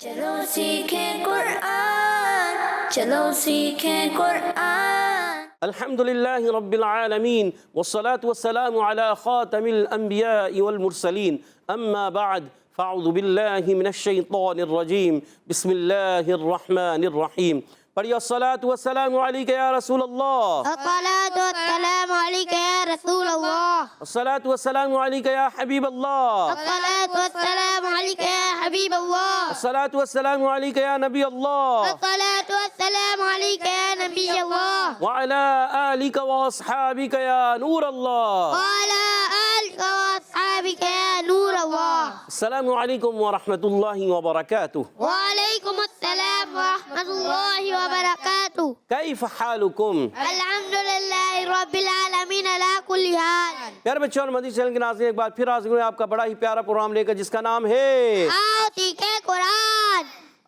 چلو سیکھیں قرآن، چلو سیکھیں قرآن۔ الحمد لله رب العالمين والصلاة والسلام على خاتم الأنبياء والمرسلين أما بعد فأعوذ بالله من الشيطان الرجيم بسم الله الرحمن الرحيم پڑھیے الصلاة والسلام علیک یا رسول اللہ، الصلاة والسلام عليك يا رسول الله، الصلاة والسلام علیک یا حبیب اللہ، الصلاة والسلام عليك يا حبيب الله، الصلاة والسلام علیک یا نبی اللہ، الصلاة والسلام عليك يا نبي الله، وعلى آلک واصحابک یا نور اللہ۔ وعلى آلك وأصحابك يا نور الله۔ السلام علیکم ورحمۃ اللہ وبرکاتہ۔ وعليكم السلام ورحمة الله وبركاته۔ کیف حالکم؟ الحمد لله رب العالمین علی کل حال۔ پیارے بچوں اور مدنی چینل کے ناظرین، ایک بار پھر حاضر ہوئے آپ کا بڑا ہی پیارا پروگرام لے کر، جس کا نام ہے آؤ سیکھیں قرآن۔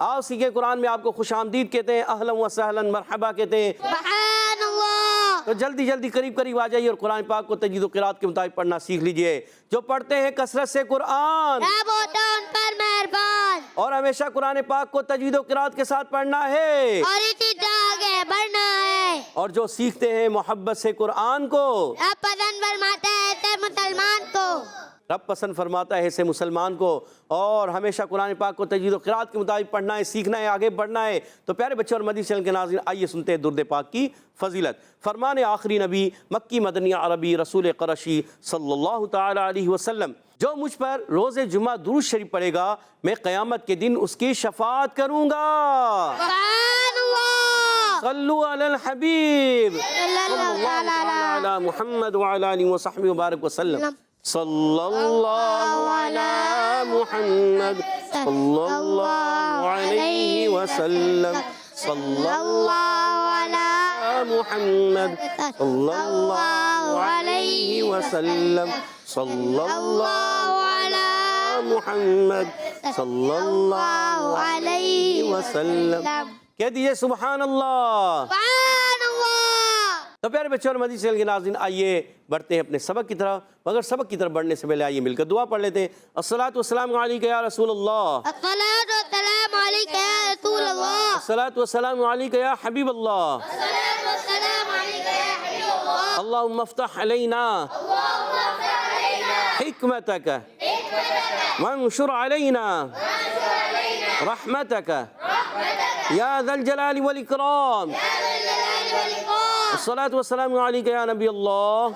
آؤ سیکھیں قرآن میں آپ کو خوش آمدید کہتے ہیں، اہلا و سہلا مرحبا کہتے ہیں۔ سبحان اللہ۔ تو جلدی جلدی قریب قریب آ جائیے اور قرآن پاک کو تجوید و قرات کے مطابق پڑھنا سیکھ لیجئے۔ جو پڑھتے ہیں کثرت سے قرآن رب ہوتا ان پر مہربان، اور ہمیشہ قرآن پاک کو تجوید و قرات کے ساتھ پڑھنا ہے، اور اسی طرح آگے بڑھنا ہے۔ اور جو سیکھتے ہیں محبت سے قرآن کو، رب پسند فرماتا ہے ایسے مسلمان کو، رب پسند فرماتا ہے ایسے مسلمان کو، اور ہمیشہ قرآن پاک کو تجوید و قرات کے مطابق پڑھنا ہے، سیکھنا ہے، آگے بڑھنا ہے۔ تو پیارے بچوں اور مدنی چینل کے ناظرین، آئیے سنتے ہیں درود پاک کی فضیلت۔ فرمان آخری نبی مکی مدنی عربی رسول قرشی صلی اللہ تعالی علیہ وسلم، جو مجھ پر روز جمعہ درود شریف پڑھے گا، میں قیامت کے دن اس کی شفاعت کروں گا۔ سبحان اللہ۔ صلو علی الحبیب صلی اللہ تعالی علی محمد وعلی آلہ وصحبہ وبارک وسلم۔ صلی اللہ علی محمد صلی اللہ علیہ وسلم، صلی اللہ علی محمد صلی اللہ علیہ وسلم، صلی اللہ علی محمد صلی اللہ علیہ وسلم۔ کہہ دیجئے سبحان اللہ۔ سبحان اللہ۔ تو پیارے بچوں اور مدنی چینل کے ناظرین، آئیے بڑھتے ہیں اپنے سبق کی طرف، مگر سبق کی طرف بڑھنے سے پہلے آئیے مل کر دعا پڑھ لیتے ہیں۔ الصلاۃ والسلام علیک یا رسول اللہ، الصلاة والسلام عليك يا رسول الله، الصلاۃ والسلام علیک یا حبیب اللہ، الصلاة والسلام عليك يا حبيب الله، اللهم افتح علینا حکمتک وانشر علینا رحمتک یا ذا الجلال والاکرام۔ الصلاۃ والسلام علیک یا نبی اللہ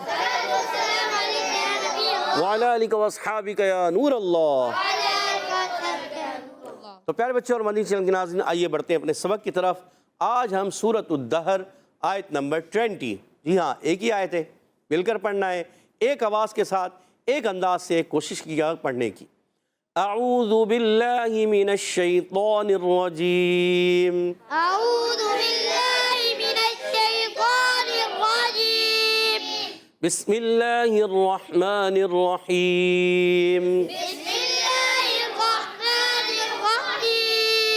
وعلی آلک واصحابک یا نور اللہ۔ تو پیارے بچوں اور مدنی چینل کے ناظرین، آئیے بڑھتے ہیں اپنے سبق کی طرف۔ آج ہم سورۃ الدہر آیت نمبر 20، جی ہاں ایک ہی آیت ہے، مل کر پڑھنا ہے، ایک آواز کے ساتھ، ایک انداز سے کوشش کیجیے پڑھنے کی۔ اعوذ باللہ من الشیطان الرجیم، أعوذ بالله من الشيطان الرجيم، بسم اللہ الرحمن الرحیم، بسم الله الرحمن الرحيم،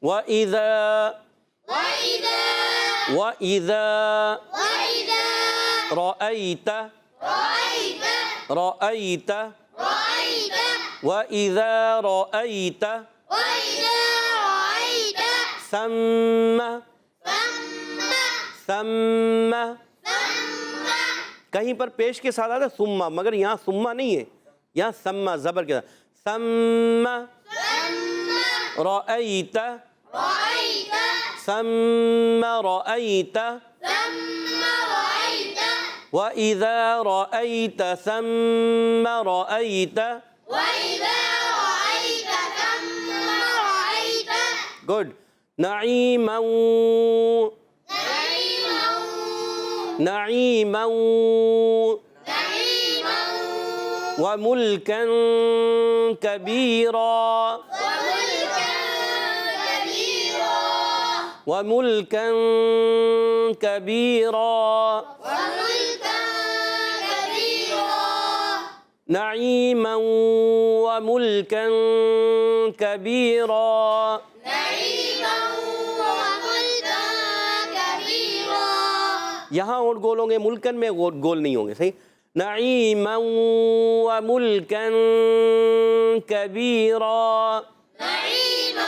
وَإِذَا وإذا وَإِذَا وإذا رأيت رأيت رأيت رأيت وَإِذَا رأيت وإذا رأيت ثم ثم ثم ثم کہیں پر پیش کے ساتھ آتا ہے ثم، مگر یہاں ثم نہیں ہے، یہاں ثم زبر کے ساتھ، ثم رأيت رأيت ثم رأيت ثم رأيت وَإِذَا رَأَيْتَ ثَمَّ رَأَيْتَ۔ وإذا رأيت ثم رأيت گڈ۔ نعیما نعيما نعیما نعيما وملکا کبیرا وملكا كبيرا وملکا کبیرا وملكا كبيرا نعیما وملکا کبیرا۔ نعيما وملكا كبيرا یہاں اور گول ہوں گے، ملکن میں گول نہیں ہوں گے، صحیح۔ نعیما وملکا کبیرا، نعيما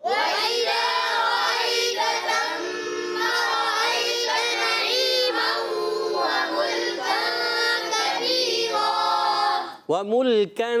وإذا رأيت ثم رأيت نعيما وملكا كبيرا وملكن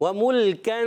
وملكن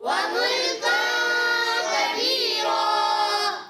وملكا كبيرا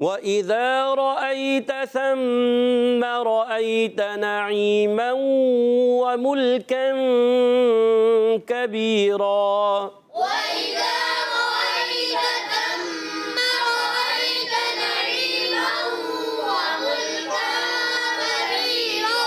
وإذا رأيت ثم رأيت نعيما وملكا كبيرا। وإذا رأيت ثم رأيت نعيما وملكا كبيرا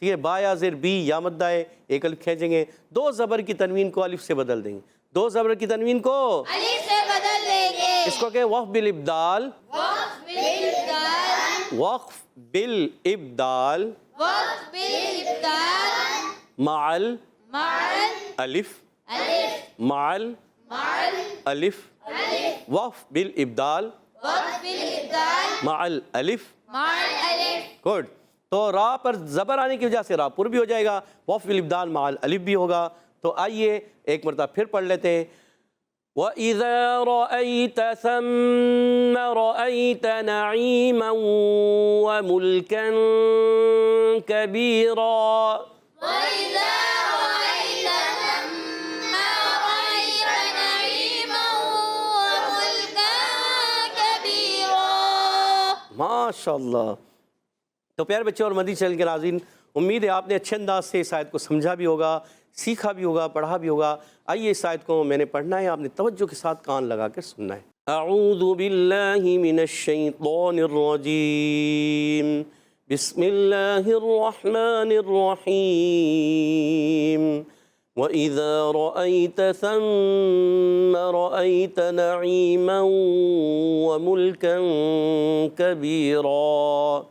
ٹھیک ہے، با یا زیر بی یا مدہ ہے، ایک الف کھینچیں گے، دو زبر کی تنوین کو الف سے بدل دیں گے، دو زبر کی تنوین کو الف سے بدل دیں گے، اس کو کہ وقف بالابدال، وقف بالابدال، وقف بالابدال وقف بالابدال، مع مع الف الف، مع مع الف، وقف بالابدال وقف بالابدال، مع الف، مع الالف، گڈ. تو را پر زبر آنے کی وجہ سے را پر بھی ہو جائے گا، وقف بالابدال مع الالف بھی ہوگا. تو آئیے ایک مرتبہ پھر پڑھ لیتے ہیں. وَإِذَا رَأَيْتَ ثَمَّ رَأَيْتَ نَعِيمًا وَمُلْكًا كَبِيرًا. وَإِذَا رَأَيْتَ ثَمَّ رَأَيْتَ نَعِيمًا وَمُلْكًا كَبِيرًا. ماشاء اللہ. تو پیارے بچے اور مدنی چینل کے ناظرین، امید ہے آپ نے اچھے انداز سے اس آیت کو سمجھا بھی ہوگا، سیکھا بھی ہوگا، پڑھا بھی ہوگا. آئیے اس آیت کو میں نے پڑھنا ہے، آپ نے توجہ کے ساتھ کان لگا کر سننا ہے. اعوذ باللہ من الشیطان الرجیم، بسم اللہ الرحمن الرحیم. وَإِذَا رَأَيْتَ ثَمَّ رَأَيْتَ نَعِيمًا وَمُلْكًا كَبِيرًا.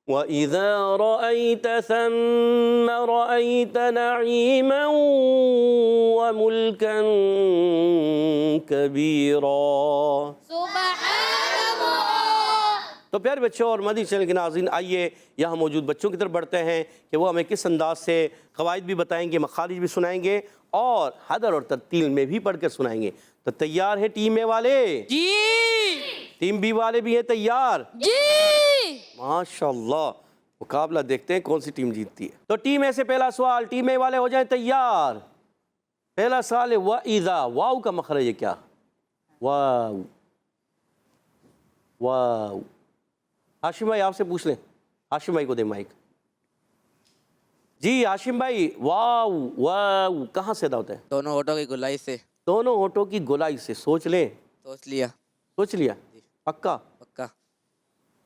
وَإِذَا رَأَيْتَ ثَمَّ رَأَيْتَ نَعِيمًا وَمُلْكًا كَبِيرًا. سبحان اللہ. تو پیارے بچوں اور مدنی چینل کے ناظرین، آئیے یہاں موجود بچوں کی طرف بڑھتے ہیں کہ وہ ہمیں کس انداز سے قواعد بھی بتائیں گے، مخارج بھی سنائیں گے اور حدر اور ترتیل میں بھی پڑھ کر سنائیں گے. تو تیار ہیں ٹیم اے والے؟ جی ٹیم بی والے بھی ہیں تیار؟ جی. ماشاءاللہ. مقابلہ دیکھتے ہیں کون سی ٹیم جیتتی ہے. تو ٹیم اے سے پہلا سوال، ٹیم اے والے ہو جائیں تیار. پہلا سوال ہے وَإِذَا، واو کا مخرج ہے کیا؟ واو، واو. ہاشم بھائی آپ سے پوچھ لیں، ہاشم بھائی کو دیں مائک. جی ہاشم بھائی، واو واو کہاں سے ادا ہوتا ہے؟ دونوں ہوٹوں کی گلائی سے. دونوں ہونٹوں کی گولائی سے. سوچ لیں. سوچ لیا. سوچ لیا؟ پکا؟ پکا.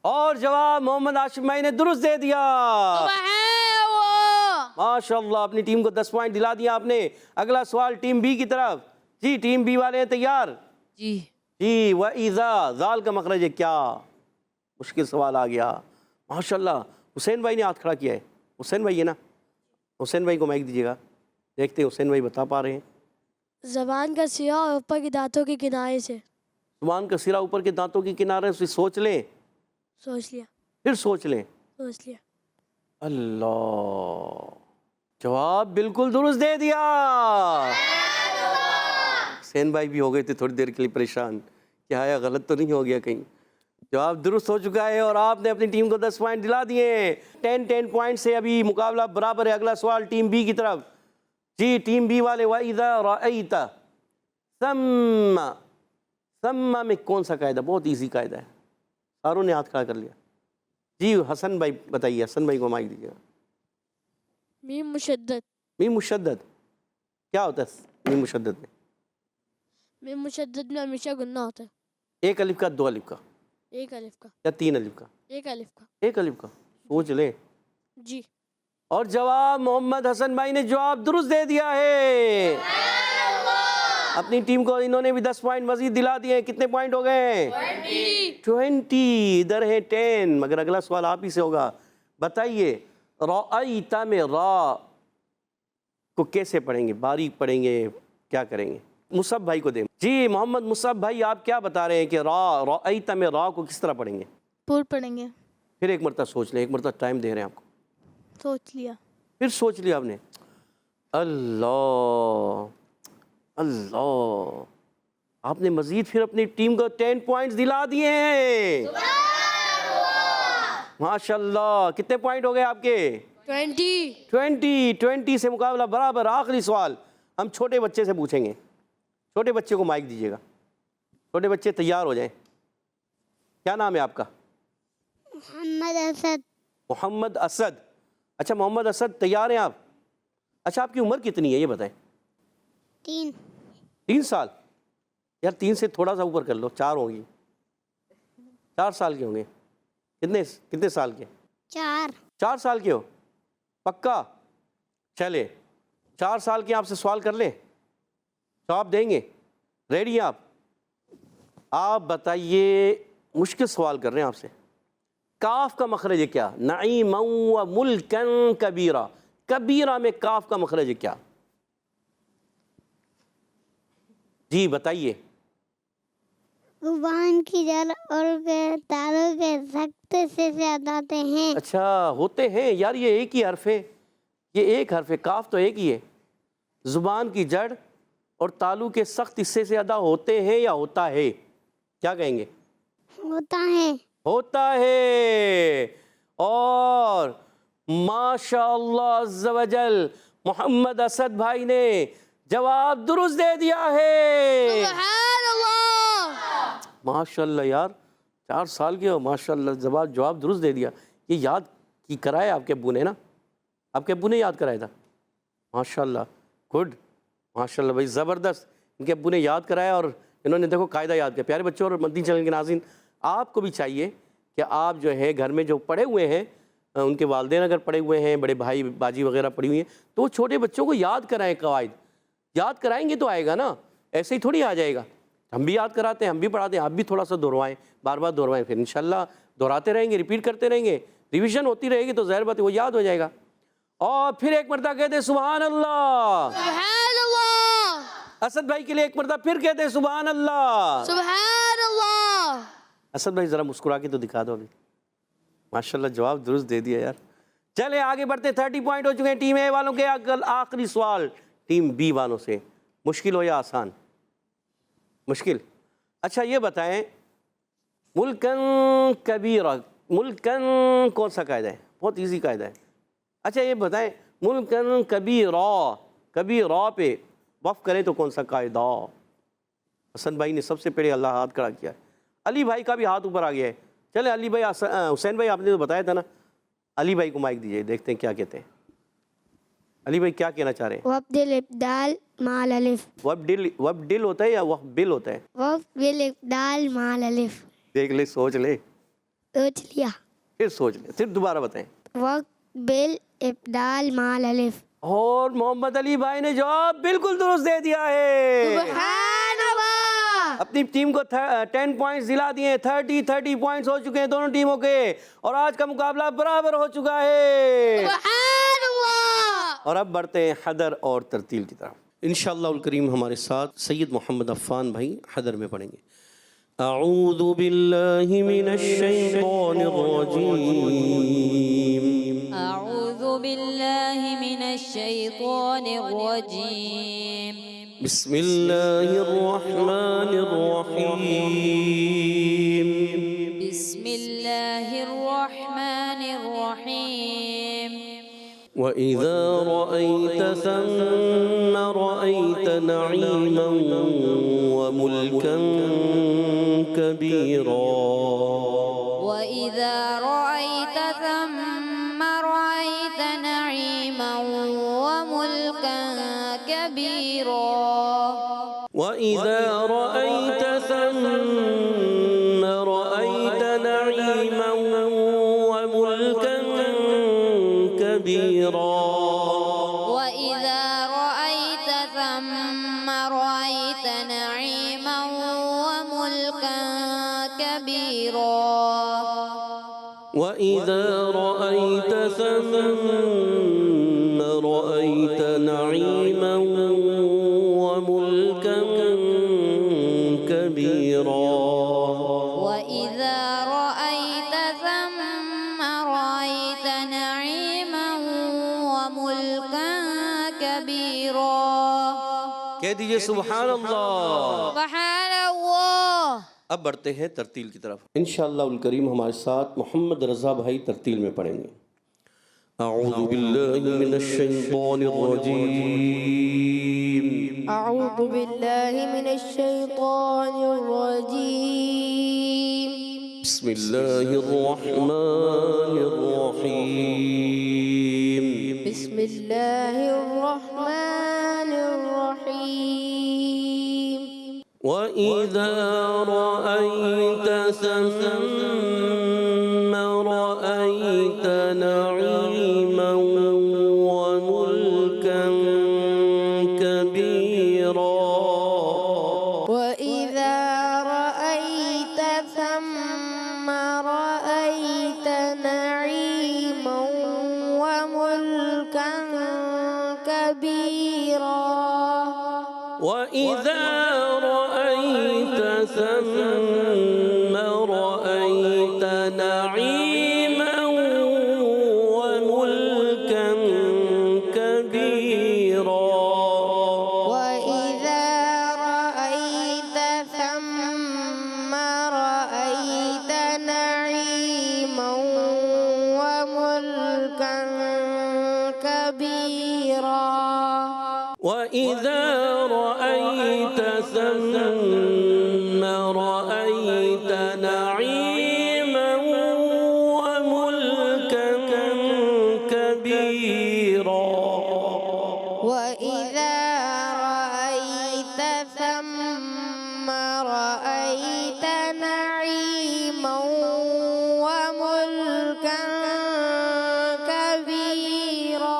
اور جواب محمد ہاشم بھائی نے درست دے دیا. سبحان اللہ. ماشاءاللہ، اپنی ٹیم کو 10 پوائنٹ دلا دیا آپ نے. اگلا سوال ٹیم بی کی طرف. جی ٹیم بی والے ہیں تیار؟ جی. جی وَإِذَا، ذال کا مخرج ہے کیا؟ مشکل سوال آ گیا. ماشاءاللہ، حسین بھائی نے ہاتھ کھڑا کیا ہے. حسین بھائی ہے نا؟ حسین بھائی کو مائک دیجیے گا. دیکھتے ہیں حسین بھائی بتا پا رہے ہیں. زبان کا سیاہ اور اوپر کے دانتوں کے کنارے سے. زبان کا سرا اوپر کے دانتوں کے کنارے سے. سوچ لیں. سوچ لیا. پھر سوچ لیں. سوچ لیا. اللہ، جواب بالکل درست دے دیا. حسین بھائی بھی ہو گئے تھے تھوڑی دیر کے لیے پریشان، کیا ہے غلط تو نہیں ہو گیا کہیں. جواب درست ہو چکا ہے اور آپ نے اپنی ٹیم کو 10 پوائنٹ دلا دیے. 10 پوائنٹ سے ابھی مقابلہ برابر ہے. اگلا سوال ٹیم بی کی طرف. جی ٹیم بی والے وَإِذَا رَأَيْتَ ثَمَّ، ثَمَّ میں کون سا قاعدہ؟ بہت ایزی قاعدہ ہے. ساروں نے ہاتھ کھڑا کر لیا. جی حسن بھائی بتائیے، حسن بھائی کو مائک دیجیے گا. میم مشدد. میم مشدد کیا ہوتا ہے؟ میم مشدد میں میم مشدد میں ہمیشہ گننا ہوتا ہے. ایک الف کا، دو الف کا، ایک الف کا. یا تین الف کا؟ ایک الف کا. ایک الف کا. سوچ لیں. جی. اور جواب محمد حسن بھائی نے جواب درست دے دیا ہے. اپنی ٹیم کو انہوں نے بھی 10 پوائنٹ مزید دلا دیے. کتنے پوائنٹ ہو گئے؟ 20. ادھر ہے 10. مگر اگلا سوال آپ ہی سے ہوگا. بتائیے رأیت میں را کو کیسے پڑھیں گے؟ باریک پڑھیں گے؟ کیا کریں گے؟ مصعب بھائی کو دیں. جی محمد مصعب بھائی آپ کیا بتا رہے ہیں کہ رأیت میں را کو کس طرح پڑھیں گے؟ پور پڑھیں گے. پھر ایک مرتبہ سوچ لیں. ایک مرتبہ ٹائم دے رہے ہیں آپ کو. سوچ لیا. پھر سوچ لیا آپ نے. اللہ اللہ، آپ نے مزید پھر اپنی ٹیم کو 10 پوائنٹس دلا دیے ہیں. ماشاءاللہ. کتنے پوائنٹ ہو گئے آپ کے؟ 20. 20 سے مقابلہ برابر. آخری سوال ہم چھوٹے بچے سے پوچھیں گے. چھوٹے بچے کو مائک دیجیے گا. چھوٹے بچے تیار ہو جائیں. کیا نام ہے آپ کا؟ محمد اسد. محمد اسد. اچھا محمد اسد تیار ہیں آپ؟ اچھا آپ کی عمر کتنی ہے یہ بتائیں؟ 3 سال. یار 3 سے تھوڑا سا اوپر کر لو. 4 ہوں گی. 4 سال کے ہوں گے. کتنے سال کے؟ 4. 4 سال کے ہو؟ پکا؟ چلے 4 سال کے آپ سے سوال کر لیں، جواب دیں گے؟ ریڈی ہیں آپ بتائیے، مشکل سوال کر رہے ہیں آپ سے، کاف کا مخرج کیا؟ نعیما و ملکا کبیرہ، کبیرہ میں کاف کا مخرج کیا؟ جی بتائیے۔ زبان کی جڑ اور تاروں کے سخت سے زیادہ ہوتے ہیں۔ اچھا ہوتے ہیں یار، یہ ایک ہی حرف ہے، یہ ایک حرف ہے، کاف تو ایک ہی ہے۔ زبان کی جڑ اور تالو کے سخت حصے سے ادا ہوتے ہیں یا ہوتا ہے؟ کیا کہیں گے؟ ہوتا ہے۔ ہوتا ہے۔ اور ماشاءاللہ عز و جل محمد اسد بھائی نے جواب درست دے دیا ہے۔ سبحان اللہ۔ ماشاءاللہ یار، 4 سال کے ہو، ماشاءاللہ جواب درست دے دیا۔ یہ یاد کی کرائے آپ کے ابو نے نا، آپ کے ابو نے یاد کرایا تھا؟ ماشاءاللہ، گڈ، ماشاءاللہ بھائی زبردست، ان کے ابو نے یاد کرایا اور انہوں نے دیکھو قاعدہ یاد کیا۔ پیارے بچوں اور مدنی چینل کے ناظرین، آپ کو بھی چاہیے کہ آپ جو ہے گھر میں جو پڑھے ہوئے ہیں، ان کے والدین اگر پڑھے ہوئے ہیں، بڑے بھائی باجی وغیرہ پڑھی ہوئی ہیں، تو وہ چھوٹے بچوں کو یاد کرائیں قواعد۔ یاد کرائیں گے تو آئے گا نا، ایسے ہی تھوڑی آ جائے گا۔ ہم بھی یاد کراتے ہیں، ہم بھی پڑھاتے ہیں، آپ بھی تھوڑا سا دہروائیں، بار بار دہروائیں، پھر انشاءاللہ دہراتے رہیں گے، ریپیٹ کرتے رہیں گے، ریویژن ہوتی رہے گی تو ظاہر بات ہے وہ یاد ہو جائے گا۔ اور پھر ایک مرتبہ کہتے ہیں سبحان اللہ۔ سبحان اللہ۔ اسد بھائی کے لیے ایک مرتبہ پھر کہتے ہیں سبحان اللہ۔ سبحان اللہ۔ اسد بھائی ذرا مسکرا کے تو دکھا دو ابھی۔ ماشاءاللہ جواب درست دے دیا یار۔ چلے آگے بڑھتے، 30 پوائنٹ ہو چکے ہیں ٹیم اے والوں کے۔ آخری سوال ٹیم بی والوں سے، مشکل ہو یا آسان؟ مشکل۔ اچھا یہ بتائیں، ملکن کبیرہ، ملکن کون سا قاعدہ ہے؟ بہت ایزی قاعدہ ہے۔ اچھا یہ بتائیں، ملکن کبیرہ، کبیرہ پہ وقف کریں تو کون سا قاعدہ؟ حسن بھائی نے سب سے پہلے اللہ ہاتھ کھڑا کیا ہے، علی بھائی کا بھی ہاتھ اوپر آ گیا ہے۔ چلے علی بھائی، حسین بھائی آپ نے تو بتایا تھا نا، علی بھائی کو مائک دیجئے، دیکھتے ہیں کیا کہتے ہیں۔ علی بھائی کیا کہنا چاہ رہے ہیں؟ وابدل ابدال مال الف۔ وبدل ہوتا ہے یا وبل ہوتا ہے؟ وابدل ابدال مال الف۔ دیکھ لے، سوچ لے، سوچ لیا۔ پھر سوچ لے، پھر دوبارہ بتائیں۔ وابدل ابدال مال الف۔ اور محمد علی بھائی نے جواب بالکل درست دے دیا ہے۔ سبحان اللہ۔ اپنی ٹیم کو 10 پوائنٹس دلا دیے، 30 پوائنٹس ہو چکے ہیں دونوں ٹیموں کے، اور آج کا مقابلہ برابر ہو چکا ہے۔ سبحان اللہ۔ اور اب بڑھتے ہیں حدر اور ترتیل کی طرف۔ انشاءاللہ الکریم ہمارے ساتھ سید محمد عفان بھائی حدر میں پڑھیں گے۔ اعوذ باللہ من الشیطان الرجیم، اعوذ باللہ من الشیطان الرجیم، بسم اللہ الرحمن الرحیم، بسم اللہ الرحمن الرحیم، وَإِذَا رَأَيْتَ ثَمَّ رَأَيْتَ نَعِيمًا وَمُلْكًا كَبِيرًا، وَإِذَا رَأَيْتَ ثَمَّ رَأَيْتَ نَعِيمًا وَمُلْكًا كَبِيرًا، وَإِذَا رَأَيْتَ ثَمَّ رَأَيْتَ نَعِيمًا وَمُلْكًا كَبِيرًا، وَإِذَا رَأَيْتَ ثَمَّ رَأَيْتَ نَعِيمًا وَمُلْكًا كَبِيرًا، وَإِذَا رَأَيْتَ ثَمَّ رَأَيْتَ نَعِيمًا وَمُلْكًا كَبِيرًا، وَإِذَا رَأَيْتَ ثَمَّ رَأَيْتَ نَعِيمًا وَمُلْكًا كَبِيرًا۔ کہہ دیجئے سبحان اللہ۔ سبحان اللہ۔ اب بڑھتے ہیں ترتیل کی طرف۔ انشاءاللہ الکریم ہمارے ساتھ محمد رضا بھائی ترتیل میں پڑھیں گے۔ اعوذ باللہ من الشیطان الرجیم، أعوذ بالله من الشيطان الرجيم، بسم اللہ الرحمن الرحیم، بسم الله الرحمن الرحيم، وَإِذَا رَأَيْتَ ثَمَّ رَأَيْتَ نَعِيمًا وَإِذَا رَأَيْتَ ثَمَّ رَأَيْتَ نَعِيمًا وَمُلْكًا كَبِيرًا وإذا رأيت ثم رأيت نعيما وملكا كبيرا وَإِذَا رَأَيْتَ ثَمَّ رَأَيْتَ نَعِيمًا وَمُلْكًا كَبِيرًا وإذا رأيت ثم رأيت نعيما وملكا كبيرا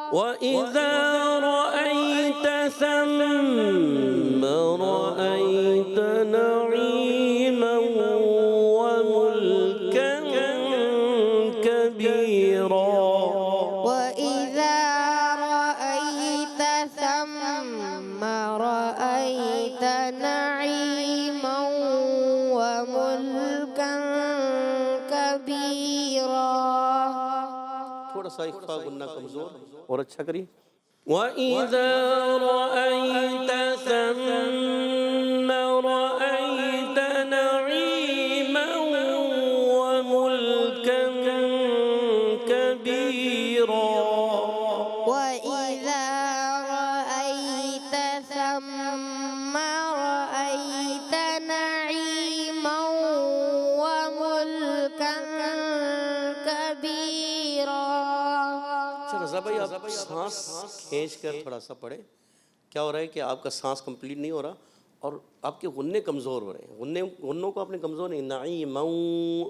وَإِذَا رَأَيْتَ ثَمَّ رَأَيْتَ نَعِيمًا وَمُلْكًا كَبِيرًا وإذا رأيت ثم رأيت نعيما وملكا كبيرا تھوڑا سا اخفا غنہ کمزور اور اچھا کریے وَإِذَا رَأَيْتَ ثَمَّ رَأَيْتَ نَعِيمًا وَمُلْكًا كَبِيرًا وإذا رأيت ثم رأيت نعيما وملكا كبيرا اچھا رضا بھائی آپ سانس کھینچ کر تھوڑا سا پڑھیں کیا ہو رہا ہے کہ آپ کا سانس کمپلیٹ نہیں ہو رہا اور آپ کے غنے کمزور ہو رہے ہیں غنوں کو آپ نے کمزور نہیں نعیما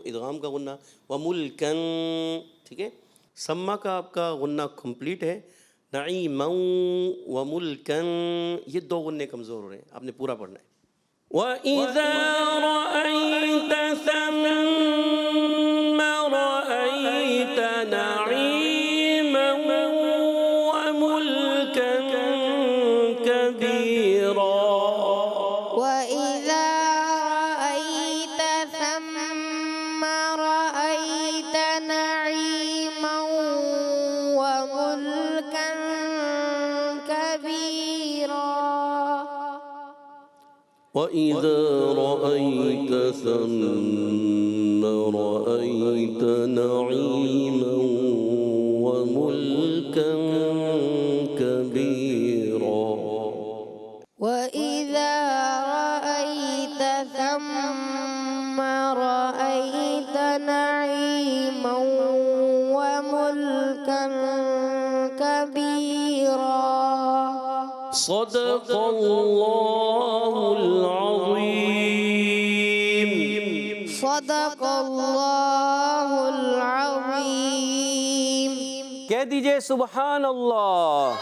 ادغام کا غنہ وملکا ٹھیک ہے سما کا آپ کا غنہ کمپلیٹ ہے نعیما وملکا یہ دو غنے کمزور ہو رہے ہیں آپ نے پورا پڑھنا ہے وَإِذَا رَأَيْتَ ثَمَّ رَأَيْتَ نَعِيمًا وَمُلْكًا كَبِيرًا وإذا رأيت ثم رأيت نعيما وملكا كبيرا وَإِذَا رَأَيْتَ ثَمَّ رَأَيْتَ نَعِيمًا وَمُلْكًا كَبِيرًا وإذا رأيت ثم رأيت نعيما وملكا كبيرا صدق اللہ العظیم صدق اللہ العظیم کہہ دیجئے سبحان اللہ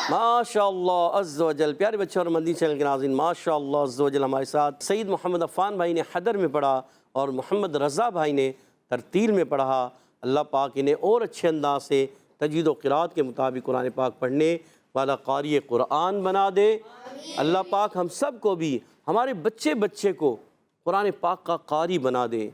ماشاء اللہ عز و جل پیارے بچوں اور مدنی چینل کے ناظرین ماشاء اللہ عز و جل ہمارے ساتھ سید محمد عفان بھائی نے حدر میں پڑھا اور محمد رضا بھائی نے ترتیل میں پڑھا اللہ پاک انہیں اور اچھے انداز سے تجوید و قرات کے مطابق قرآن پاک پڑھنے والا قاری قرآن بنا دے اللہ پاک ہم سب کو بھی ہمارے بچے بچے کو قرآن پاک کا قاری بنا دے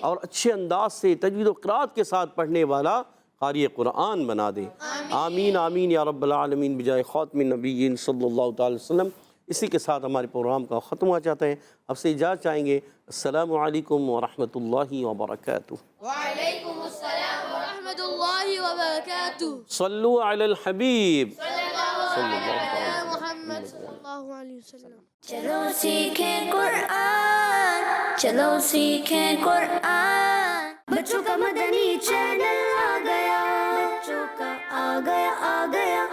اور اچھے انداز سے تجوید و قرات کے ساتھ پڑھنے والا قاری قرآن بنا دے آمین آمین یا رب العالمین بجائے خاتم النبیین صلی اللہ تعالی وسلم اسی کے ساتھ ہمارے پروگرام کا ختم ہوا چاہتے ہیں اب سے اجازت چاہیں گے السلام علیکم ورحمۃ اللہ وبرکاتہ وعلیکم السلام ورحمۃ اللہ وبرکاتہ صلو علی الحبیب محمد صلی اللہ علیہ وسلم چلو سیکھیں قرآن چلو سیکھیں قرآن بچوں کا مدنی چینل آ گیا بچوں کا آ گیا